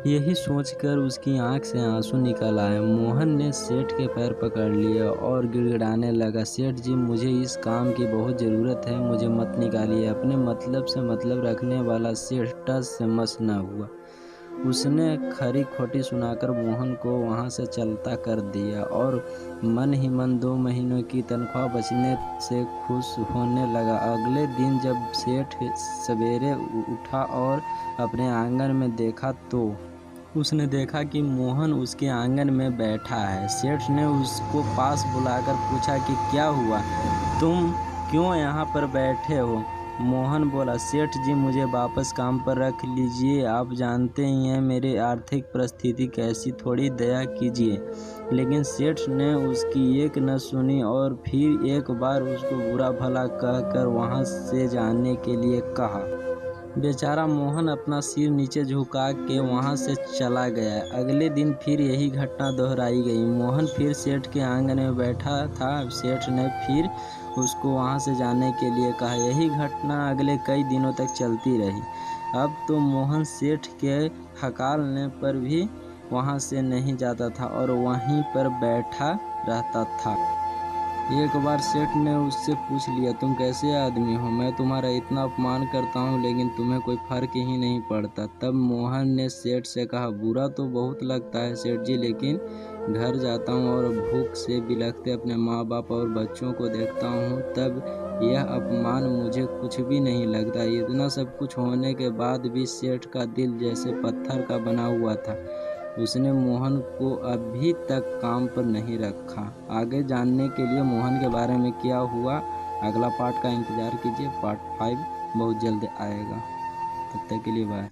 यही सोचकर उसकी आंख से आंसू निकल आए। मोहन ने सेठ के पैर पकड़ लिए और गिड़गिड़ाने लगा, सेठ जी मुझे इस काम की बहुत ज़रूरत है, मुझे मत निकालिए। अपने मतलब से मतलब रखने वाला सेठ टस से मस न हुआ। उसने खरी खोटी सुनाकर मोहन को वहाँ से चलता कर दिया और मन ही मन 2 महीनों की तनख्वाह बचने से खुश होने लगा। अगले दिन जब सेठ सवेरे उठा और अपने आंगन में देखा तो उसने देखा कि मोहन उसके आंगन में बैठा है। सेठ ने उसको पास बुलाकर पूछा कि क्या हुआ, तुम क्यों यहाँ पर बैठे हो? मोहन बोला, सेठ जी मुझे वापस काम पर रख लीजिए, आप जानते ही हैं मेरी आर्थिक परिस्थिति कैसी, थोड़ी दया कीजिए। लेकिन सेठ ने उसकी एक न सुनी और फिर एक बार उसको बुरा भला कहकर वहाँ से जाने के लिए कहा। बेचारा मोहन अपना सिर नीचे झुका के वहाँ से चला गया। अगले दिन फिर यही घटना दोहराई गई। मोहन फिर सेठ के आंगन में बैठा था। सेठ ने फिर उसको वहाँ से जाने के लिए कहा। यही घटना अगले कई दिनों तक चलती रही। अब तो मोहन सेठ के हकालने पर भी वहाँ से नहीं जाता था और वहीं पर बैठा रहता था। एक बार सेठ ने उससे पूछ लिया, तुम कैसे आदमी हो, मैं तुम्हारा इतना अपमान करता हूँ लेकिन तुम्हें कोई फर्क ही नहीं पड़ता। तब मोहन ने सेठ से कहा, बुरा तो बहुत लगता है सेठ जी, लेकिन घर जाता हूँ और भूख से बिलखते अपने माँ बाप और बच्चों को देखता हूँ तब यह अपमान मुझे कुछ भी नहीं लगता। इतना सब कुछ होने के बाद भी सेठ का दिल जैसे पत्थर का बना हुआ था। उसने मोहन को अभी तक काम पर नहीं रखा। आगे जानने के लिए मोहन के बारे में क्या हुआ, अगला पार्ट का इंतज़ार कीजिए। पार्ट 5 बहुत जल्द आएगा। तब तक के लिए बाय।